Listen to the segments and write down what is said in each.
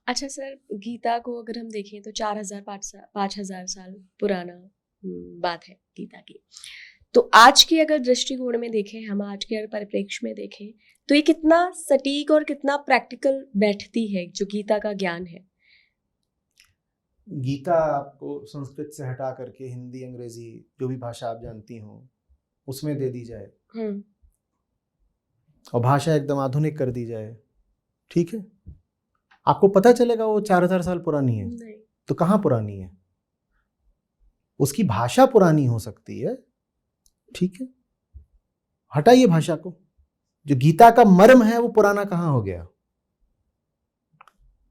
अच्छा सर, गीता को अगर हम देखें तो 5,000 साल पुराना बात है गीता की। तो आज के अगर दृष्टिकोण में देखें, हम आज के अगर परिप्रेक्ष्य में देखें, तो ये कितना सटीक और कितना प्रैक्टिकल बैठती है जो गीता का ज्ञान है। गीता आपको संस्कृत से हटा करके हिंदी, अंग्रेजी, जो भी भाषा आप जानती हो उसमें दे दी जाए और भाषा एकदम आधुनिक कर दी जाए, ठीक है, आपको पता चलेगा वो 4,000 साल पुरानी है। नहीं। तो कहाँ पुरानी है? उसकी भाषा पुरानी हो सकती है, ठीक है, हटाइए भाषा को। जो गीता का मर्म है वो पुराना कहाँ हो गया?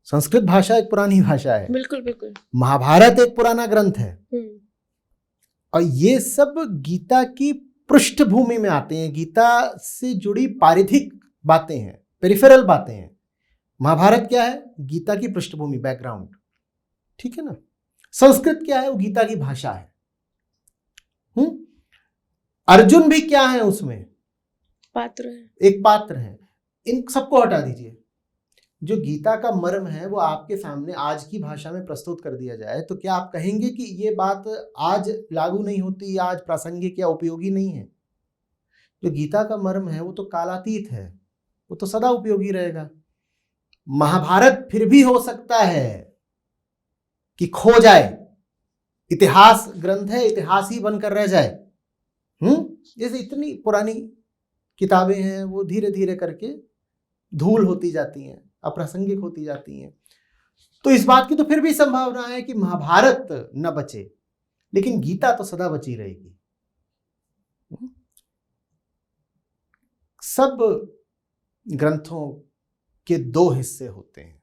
संस्कृत भाषा एक पुरानी भाषा है, बिल्कुल बिल्कुल। महाभारत एक पुराना ग्रंथ है, और ये सब गीता की पृष्ठभूमि में आते हैं, गीता से जुड़ी पारिधिक बातें हैं, पेरिफेरल बातें हैं। महाभारत क्या है? गीता की पृष्ठभूमि, बैकग्राउंड, ठीक है ना। संस्कृत क्या है? वो गीता की भाषा है। अर्जुन भी क्या है उसमें? पात्र है, एक पात्र है। इन सबको हटा दीजिए। जो गीता का मर्म है वो आपके सामने आज की भाषा में प्रस्तुत कर दिया जाए तो क्या आप कहेंगे कि ये बात आज लागू नहीं होती, आज प्रासंगिक या उपयोगी नहीं है? जो गीता का मर्म है वो तो कालातीत है, वो तो सदा उपयोगी रहेगा। महाभारत फिर भी हो सकता है कि खो जाए, इतिहास ग्रंथ है, इतिहास ही बनकर रह जाए। जैसे इतनी पुरानी किताबें हैं वो धीरे धीरे करके धूल होती जाती हैं, अप्रासंगिक होती जाती हैं। तो इस बात की तो फिर भी संभावना है कि महाभारत न बचे, लेकिन गीता तो सदा बची रहेगी। सब ग्रंथों के दो हिस्से होते हैं,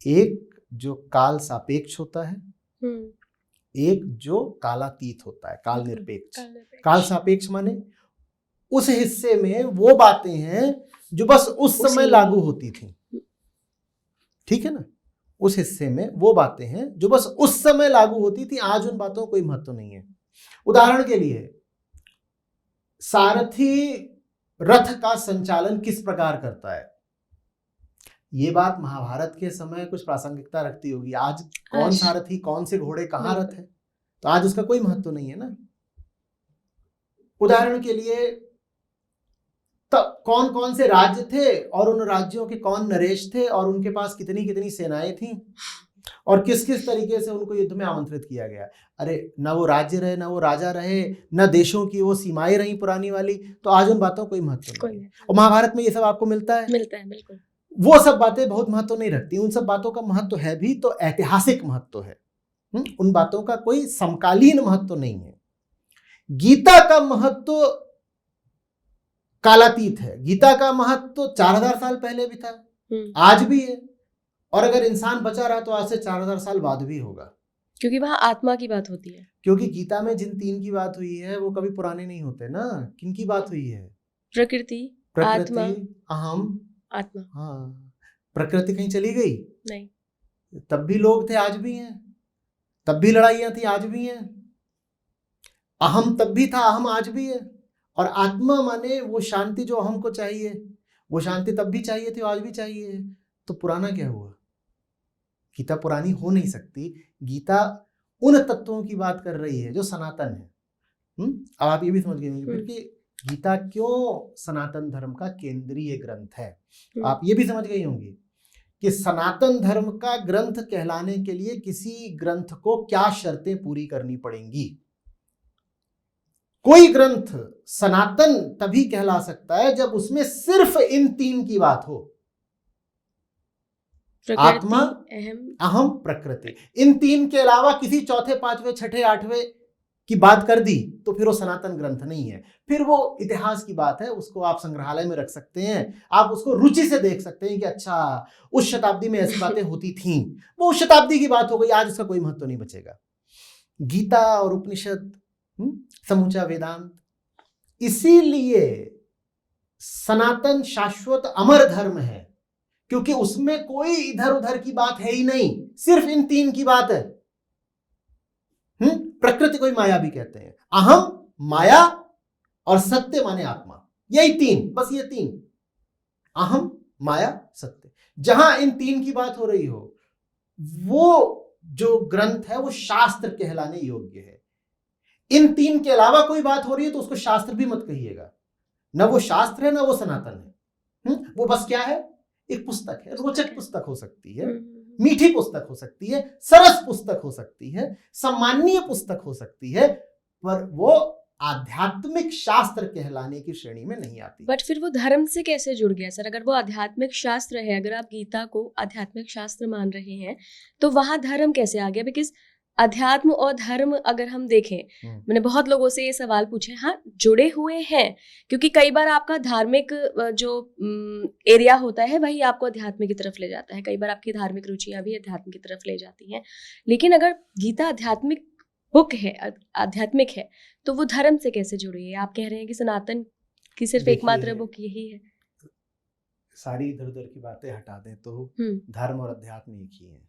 एक जो काल सापेक्ष होता है, एक जो कालातीत होता है, काल निरपेक्ष। काल सापेक्ष माने उस हिस्से में वो बातें हैं जो बस उस समय लागू होती थी, ठीक है ना। उस हिस्से में वो बातें हैं जो बस उस समय लागू होती थी, आज उन बातों का कोई महत्व नहीं है। उदाहरण के लिए, सारथी रथ का संचालन किस प्रकार करता है, ये बात महाभारत के समय कुछ प्रासंगिकता रखती होगी। आज कौन सारथी, कौन से घोड़े, कहाँ रथ है, तो आज उसका कोई महत्व नहीं है ना। उदाहरण के लिए, तब कौन कौन से राज्य थे और उन राज्यों के कौन नरेश थे और उनके पास कितनी कितनी सेनाएं थीं और किस किस तरीके से उनको युद्ध में आमंत्रित किया गया। अरे ना वो राज्य रहे, ना वो राजा रहे, ना देशों की वो सीमाएं रही पुरानी वाली, तो आज उन बातों कोई महत्व नहीं। और महाभारत में ये सब आपको मिलता है, बिल्कुल। वो सब बातें बहुत महत्व नहीं रखती। उन सब बातों का महत्व है भी तो ऐतिहासिक महत्व है, उन बातों का कोई समकालीन महत्व नहीं है। गीता का महत्व कालातीत है। गीता का महत्व 4,000 साल पहले भी था, आज भी है, और अगर इंसान बचा रहा तो आज से 4,000 साल बाद भी होगा, क्योंकि वहां आत्मा की बात होती है। क्योंकि गीता में जिन तीन की बात हुई है वो कभी पुराने नहीं होते ना। किन की बात हुई है? प्रकृति, आत्मा, अहम, आत्मा। हाँ, प्रकृति कहीं चली गई नहीं, तब भी लोग थे, आज भी हैं, तब भी लड़ाइयां थी, आज भी हैं। अहम तब भी था, अहम आज भी है। और आत्मा माने वो शांति जो हमको चाहिए, वो शांति तब भी चाहिए थी, आज भी चाहिए। तो पुराना क्या हुआ? गीता पुरानी हो नहीं सकती। गीता उन तत्वों की बात कर रही है जो सनातन है। अब आप ये भी समझ गए होंगे फिर कि गीता क्यों सनातन धर्म का केंद्रीय ग्रंथ है। आप ये भी समझ गई होंगी कि सनातन धर्म का ग्रंथ कहलाने के लिए किसी ग्रंथ को क्या शर्तें पूरी करनी पड़ेंगी। कोई ग्रंथ सनातन तभी कहला सकता है जब उसमें सिर्फ इन तीन की बात हो, आत्मा, अहम, प्रकृति। इन तीन के अलावा किसी चौथे, पांचवें, छठे, आठवें की बात कर दी तो फिर वो सनातन ग्रंथ नहीं है, फिर वो इतिहास की बात है। उसको आप संग्रहालय में रख सकते हैं, आप उसको रुचि से देख सकते हैं कि अच्छा उस शताब्दी में ऐसी बातें होती थीं, वो उस शताब्दी की बात हो गई, आज उसका कोई महत्व नहीं बचेगा। गीता और उपनिषद, समूचा वेदांत, इसीलिए सनातन, शाश्वत, अमर धर्म है, क्योंकि उसमें कोई इधर उधर की बात है ही नहीं, सिर्फ इन तीन की बात है। प्रकृति को ही माया भी कहते हैं, अहम, माया और सत्य माने आत्मा, यही तीन, बस ये तीन, अहम, माया, सत्य। जहां इन तीन की बात हो रही हो, वो जो ग्रंथ है वो शास्त्र कहलाने योग्य है। इन तीन के अलावा कोई बात हो रही है तो उसको शास्त्र भी मत कहिएगा। न वो शास्त्र है, न वो सनातन है। वो बस क्या है, एक पुस्तक है। रोचक पुस्तक हो सकती है, मीठी पुस्तक हो सकती है, सरस पुस्तक हो सकती है, सम्माननीय पुस्तक हो सकती है, पर वो आध्यात्मिक शास्त्र कहलाने की श्रेणी में नहीं आती। बट फिर वो धर्म से कैसे जुड़ गया सर? अगर वो आध्यात्मिक शास्त्र है, अगर आप गीता को आध्यात्मिक शास्त्र मान रहे हैं, तो वहां धर्म कैसे आ गया? बिकॉज अध्यात्म और धर्म अगर हम देखें, मैंने बहुत लोगों से ये सवाल पूछे, हाँ जुड़े हुए हैं, क्योंकि कई बार आपका धार्मिक जो एरिया होता है वही आपको अध्यात्म की तरफ ले जाता है, कई बार आपकी धार्मिक रुचियां भी अध्यात्म की तरफ ले जाती हैं। लेकिन अगर गीता आध्यात्मिक बुक है, आध्यात्मिक है, तो वो धर्म से कैसे जुड़ी है? आप कह रहे हैं कि सनातन की सिर्फ एकमात्र बुक यही है। सारी इधर उधर की बातें हटा दें तो धर्म और अध्यात्म एक ही है।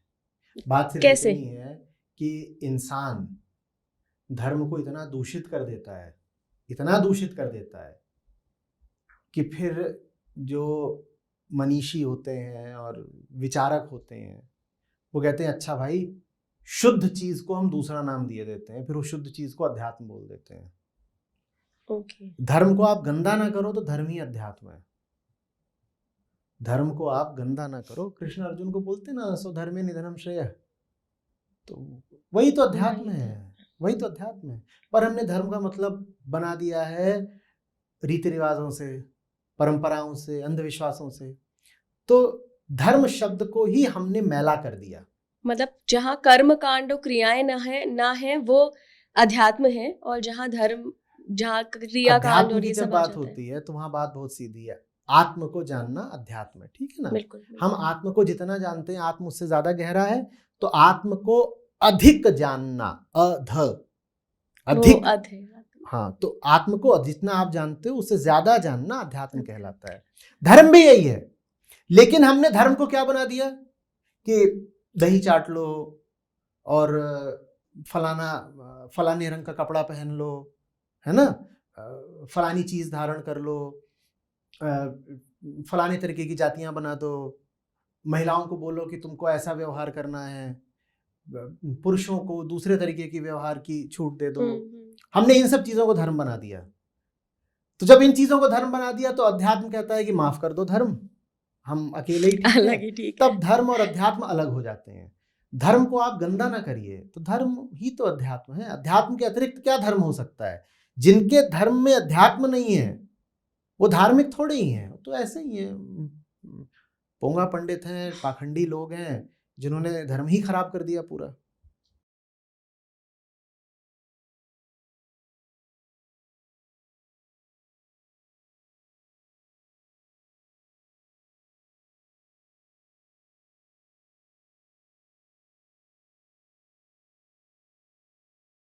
बात सिर्फ कैसे इतनी है कि इंसान धर्म को इतना दूषित कर देता है, इतना दूषित कर देता है कि फिर जो मनीषी होते हैं और विचारक होते हैं वो कहते हैं अच्छा भाई, शुद्ध चीज को हम दूसरा नाम दिए देते हैं, फिर वो शुद्ध चीज को अध्यात्म बोल देते हैं। धर्म को आप गंदा ना करो तो धर्म ही अध्यात्म है। धर्म को आप गंदा ना करो, कृष्ण अर्जुन को बोलते ना, सो धर्मे निधनम श्रेय, तो वही तो अध्यात्म है, वही तो अध्यात्म है। पर हमने धर्म का मतलब बना दिया है रीति रिवाजों से, परंपराओं से, अंधविश्वासों से। तो धर्म शब्द को ही हमने मैला कर दिया। मतलब जहाँ कर्म कांड और क्रियाएं ना है वो अध्यात्म है, और जहाँ धर्म, जहाँ क्रिया कांड और ये सब बात होती है तो वहाँ बात बहुत सीधी है। आत्म को जानना अध्यात्म है, ठीक है ना? बिल्कुल। हम आत्म को जितना जानते हैं, आत्म उससे ज्यादा गहरा है, तो आत्म को अधिक जानना, अधिक, हाँ, तो आत्म को जितना आप जानते हो उससे ज्यादा जानना अध्यात्म कहलाता है। धर्म भी यही है, लेकिन हमने धर्म को क्या बना दिया कि दही चाट लो और फलाने रंग का कपड़ा पहन लो, है ना, फलानी चीज धारण कर लो, फलाने तरीके की जातियां बना दो, महिलाओं को बोलो कि तुमको ऐसा व्यवहार करना है, पुरुषों को दूसरे तरीके की व्यवहार की छूट दे दो। हमने इन सब चीजों को धर्म बना दिया। तो जब इन चीजों को धर्म बना दिया तो अध्यात्म कहता है कि माफ कर दो धर्म, हम अकेले ही ठीक है। तब धर्म और अध्यात्म अलग हो जाते हैं। धर्म को आप गंदा ना करिए, तो धर्म ही तो अध्यात्म है। अध्यात्म के अतिरिक्त क्या धर्म हो सकता है? जिनके धर्म में अध्यात्म नहीं है वो धार्मिक थोड़े ही हैं, तो ऐसे ही है, पोंगा पंडित हैं, पाखंडी लोग हैं जिन्होंने धर्म ही खराब कर दिया पूरा।